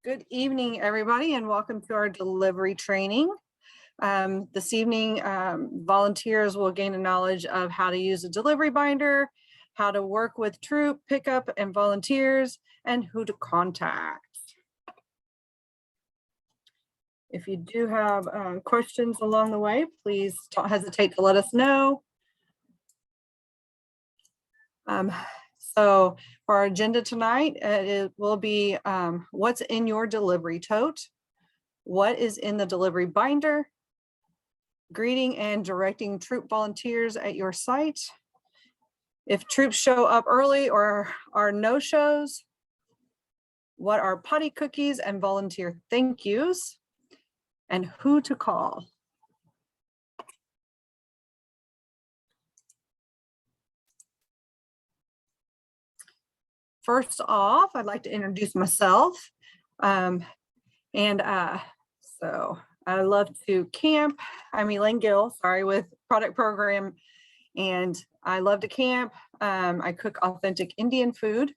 Good evening, everybody, and welcome to our delivery training. This evening, volunteers will gain a knowledge of how to use a delivery binder, how to work with troop, pickup, and volunteers, and who to contact. If you do have questions along the way, please don't hesitate to let us know. So for our agenda tonight, it will be what's in your delivery tote, what is in the delivery binder, greeting and directing troop volunteers at your site, if troops show up early or are no-shows, what are potty cookies and volunteer thank yous, and who to call. First off, I'd like to introduce myself. So I love to camp. I'm Elaine Gill, with product program, and I love to camp. I cook authentic Indian food.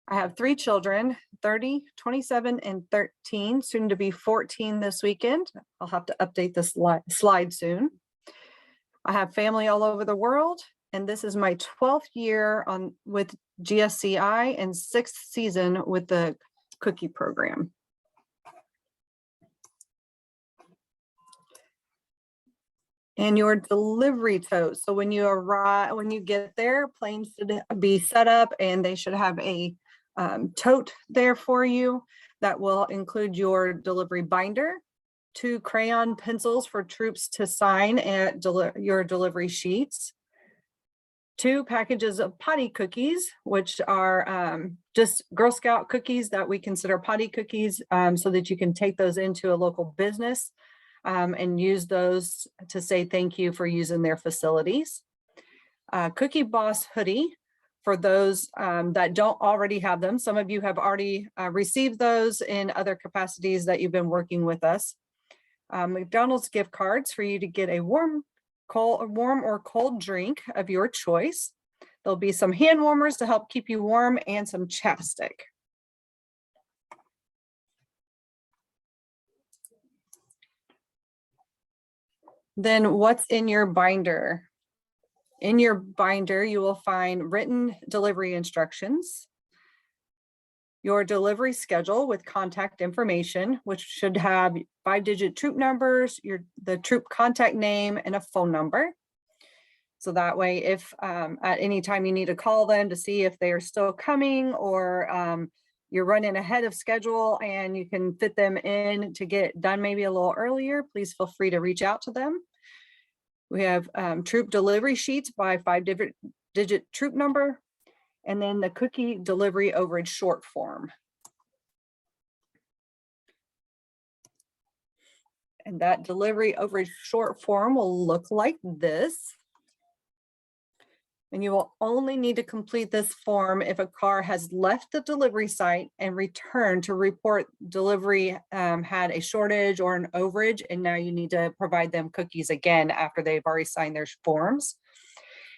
I have 3 children, 30, 27, and 13, soon to be 14 this weekend. I'll have to update this slide soon. I have family all over the world, and this is my 12th year with GSCI and 6th season with the cookie program. And your delivery tote. So when you arrive, when you get there, planes should be set up and they should have a tote there for you that will include your delivery binder, 2 crayon pencils for troops to sign at your delivery sheets, 2 packages of potty cookies, which are just Girl Scout cookies that we consider potty cookies, so that you can take those into a local business and use those to say thank you for using their facilities. Cookie Boss hoodie for those that don't already have them. Some of you have already received those in other capacities that you've been working with us. McDonald's gift cards for you to get a warm or cold drink of your choice. There'll be some hand warmers to help keep you warm and some chapstick. Then what's in your binder? In your binder, you will find written delivery instructions, your delivery schedule with contact information, which should have 5-digit troop numbers, the troop contact name, and a phone number. So that way, if at any time you need to call them to see if they are still coming, or you're running ahead of schedule and you can fit them in to get done maybe a little earlier, please feel free to reach out to them. We have troop delivery sheets by 5-digit troop number, and then the cookie delivery overage short form. And that delivery overage short form will look like this. And you will only need to complete this form if a car has left the delivery site and returned to report delivery had a shortage or an overage, and now you need to provide them cookies again after they've already signed their forms.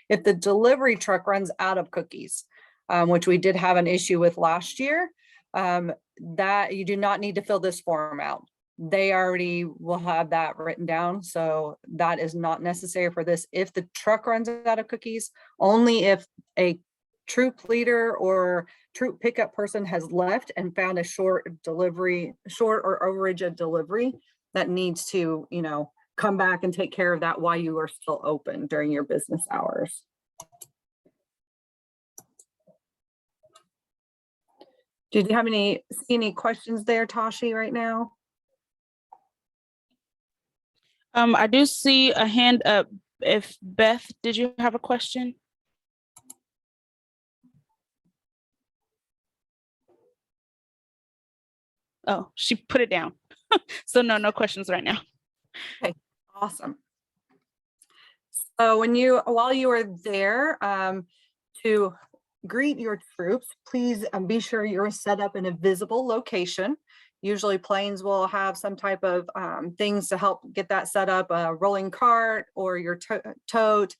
If the delivery truck runs out of cookies, which we did have an issue with last year, that you do not need to fill this form out. They already will have that written down, so that is not necessary for this. If the truck runs out of cookies, only if a troop leader or troop pickup person has left and found a short or overage of delivery, that needs to, come back and take care of that while you are still open during your business hours. Did you have see any questions there, Tashi, right now? I do see a hand up. If Beth, did you have a question? Oh, she put it down. So no questions right now. Okay, awesome. So while you are there to greet your troops, please be sure you're set up in a visible location. Usually planes will have some type of things to help get that set up, a rolling cart or your tote,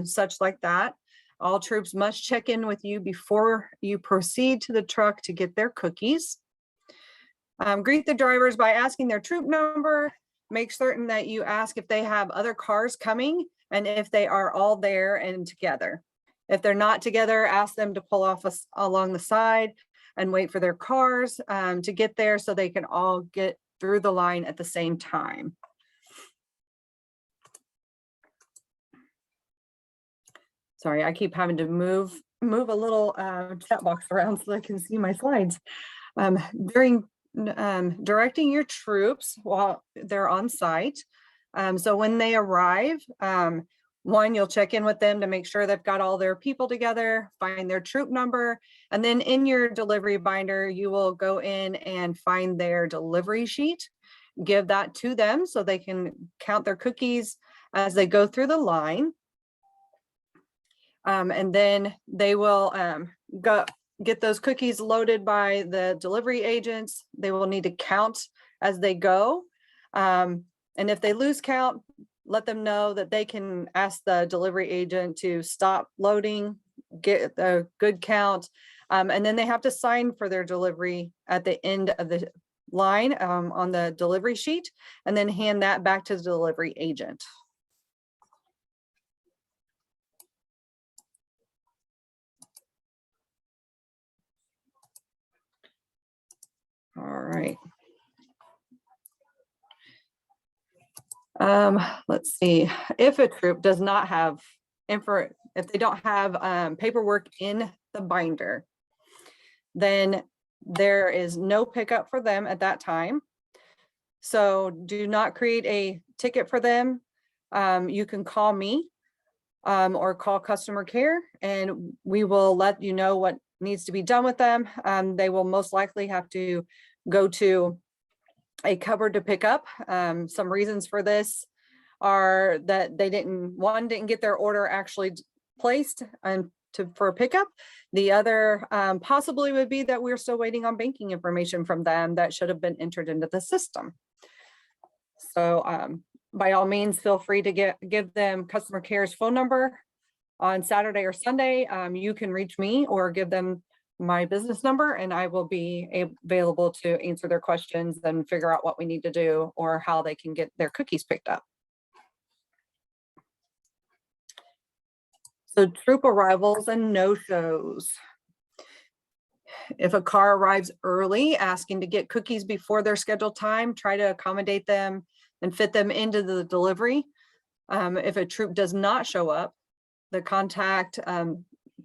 such like that. All troops must check in with you before you proceed to the truck to get their cookies. Greet the drivers by asking their troop number. Make certain that you ask if they have other cars coming and if they are all there and together. If they're not together, ask them to pull off along the side and wait for their cars to get there so they can all get through the line at the same time. Sorry, I keep having to move a little chat box around so I can see my slides. During directing your troops while they're on site. So when they arrive, one, you'll check in with them to make sure they've got all their people together, find their troop number, and then in your delivery binder, you will go in and find their delivery sheet, give that to them so they can count their cookies as they go through the line. And then they will get those cookies loaded by the delivery agents. They will need to count as they go. And if they lose count, let them know that they can ask the delivery agent to stop loading, get a good count. And then they have to sign for their delivery at the end of the line on the delivery sheet, and then hand that back to the delivery agent. All right. Let's see. If a troop does not have if they don't have paperwork in the binder, then there is no pickup for them at that time. So do not create a ticket for them. You can call me or call customer care, and we will let you know what needs to be done with them. They will most likely have to go to a cupboard to pick up. Some reasons for this are that they didn't get their order actually placed for a pickup. The other possibly would be that we're still waiting on banking information from them that should have been entered into the system. So by all means, feel free to give them customer care's phone number on Saturday or Sunday. You can reach me or give them my business number, and I will be available to answer their questions and figure out what we need to do or how they can get their cookies picked up. So troop arrivals and no-shows. If a car arrives early asking to get cookies before their scheduled time, try to accommodate them and fit them into the delivery. If a troop does not show up,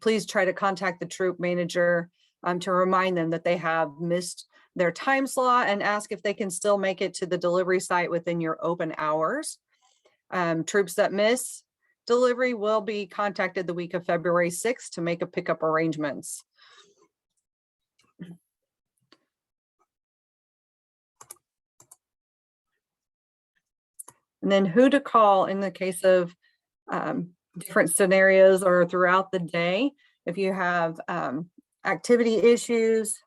please try to contact the troop manager to remind them that they have missed their time slot and ask if they can still make it to the delivery site within your open hours. Troops that miss delivery will be contacted the week of February 6th to make a pickup arrangements. And then who to call in the case of different scenarios or throughout the day. If you have active issues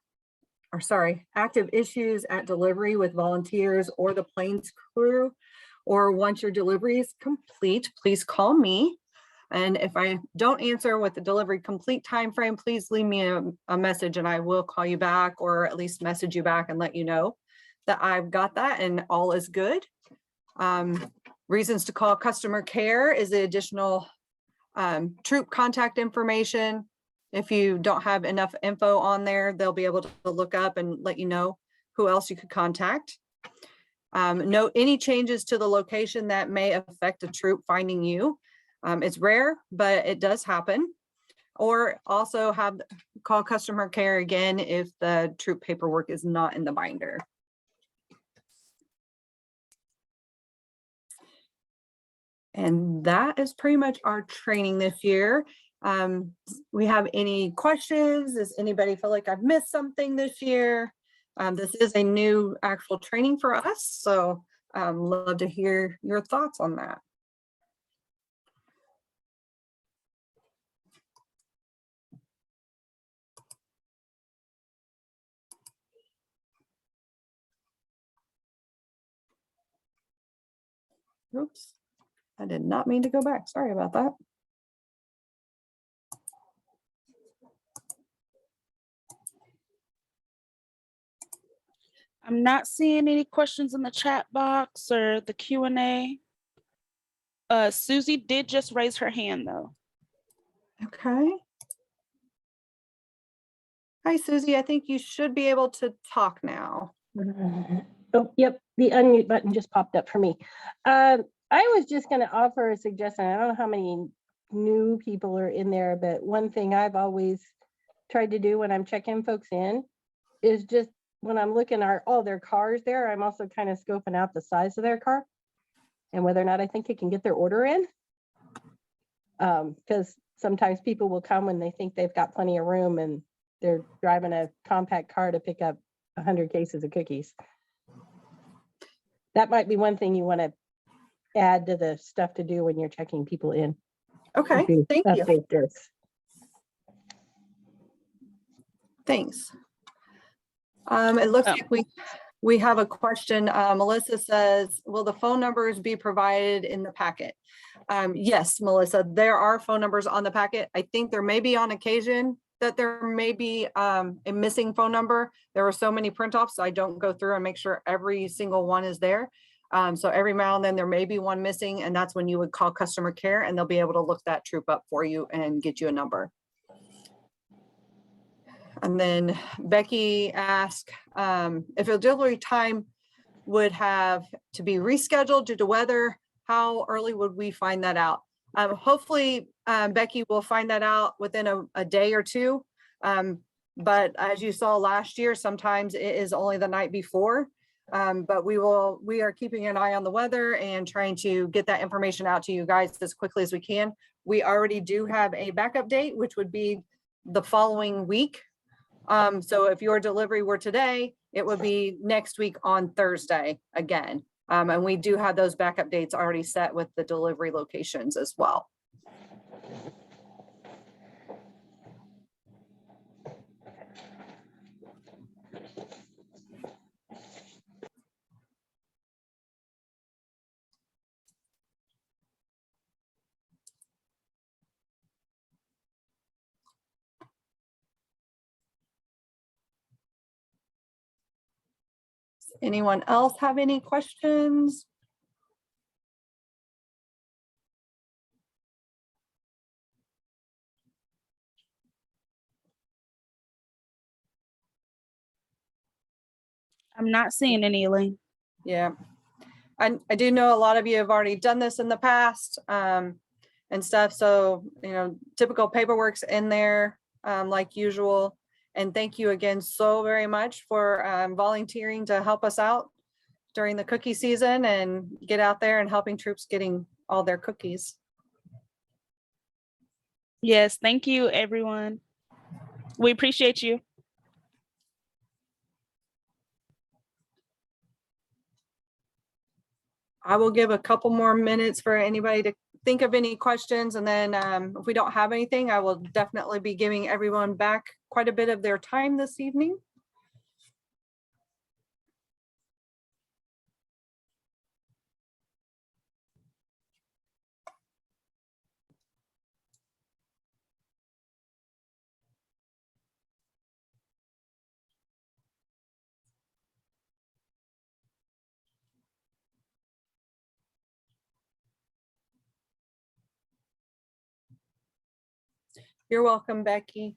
at delivery with volunteers or the plane's crew, or once your delivery is complete, please call me. And if I don't answer with the delivery complete time frame, please leave me a message and I will call you back, or at least message you back and let you know that I've got that and all is good. Reasons to call customer care is the additional troop contact information. If you don't have enough info on there, they'll be able to look up and let you know who else you could contact. Note any changes to the location that may affect a troop finding you. It's rare, but it does happen. Or also call customer care again if the troop paperwork is not in the binder. And that is pretty much our training this year. We have any questions? Does anybody feel like I've missed something this year? This is a new actual training for us, so love to hear your thoughts on that. Oops, I did not mean to go back. Sorry about that. I'm not seeing any questions in the chat box or the Q&A. Susie did just raise her hand though. Okay. Hi, Susie. I think you should be able to talk now. Oh, yep, the unmute button just popped up for me. I was just going to offer a suggestion. I don't know how many new people are in there, but one thing I've always tried to do when I'm checking folks in is just when I'm looking at all their cars there, I'm also kind of scoping out the size of their car and whether or not I think it can get their order in. Because sometimes people will come when they think they've got plenty of room and they're driving a compact car to pick up 100 cases of cookies. That might be one thing you want to add to the stuff to do when you're checking people in. Okay, thank you. Update this. Thanks. It looks like we have a question. Melissa says, will the phone numbers be provided in the packet? Yes, Melissa, there are phone numbers on the packet. I think there may be on occasion that there may be a missing phone number. There were so many print offs, so I don't go through and make sure every single one is there. So every now and then there may be one missing, and that's when you would call customer care and they'll be able to look that troop up for you and get you a number. And then Becky asked if a delivery time would have to be rescheduled due to weather, how early would we find that out? Hopefully, Becky will find that out within a day or two. But as you saw last year, sometimes it is only the night before. But we are keeping an eye on the weather and trying to get that information out to you guys as quickly as we can. We already do have a backup date, which would be the following week. So if your delivery were today, it would be next week on Thursday again. And we do have those backup dates already set with the delivery locations as well. Anyone else have any questions? I'm not seeing any, Elaine. Yeah, I do know a lot of you have already done this in the past and stuff. So, you know, typical paperwork's in there like usual. And thank you again so very much for volunteering to help us out during the cookie season and get out there and helping troops getting all their cookies. Yes, thank you, everyone. We appreciate you. I will give a couple more minutes for anybody to think of any questions. And then if we don't have anything, I will definitely be giving everyone back quite a bit of their time this evening. You're welcome, Becky.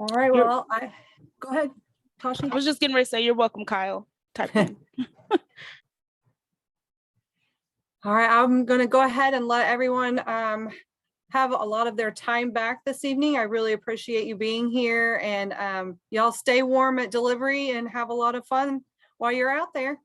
All right, You're- well, go ahead, Tashi. I was just getting ready to say, you're welcome, Kyle. Type in. All right, I'm gonna go ahead and let everyone have a lot of their time back this evening. I really appreciate you being here, and y'all stay warm at delivery and have a lot of fun while you're out there.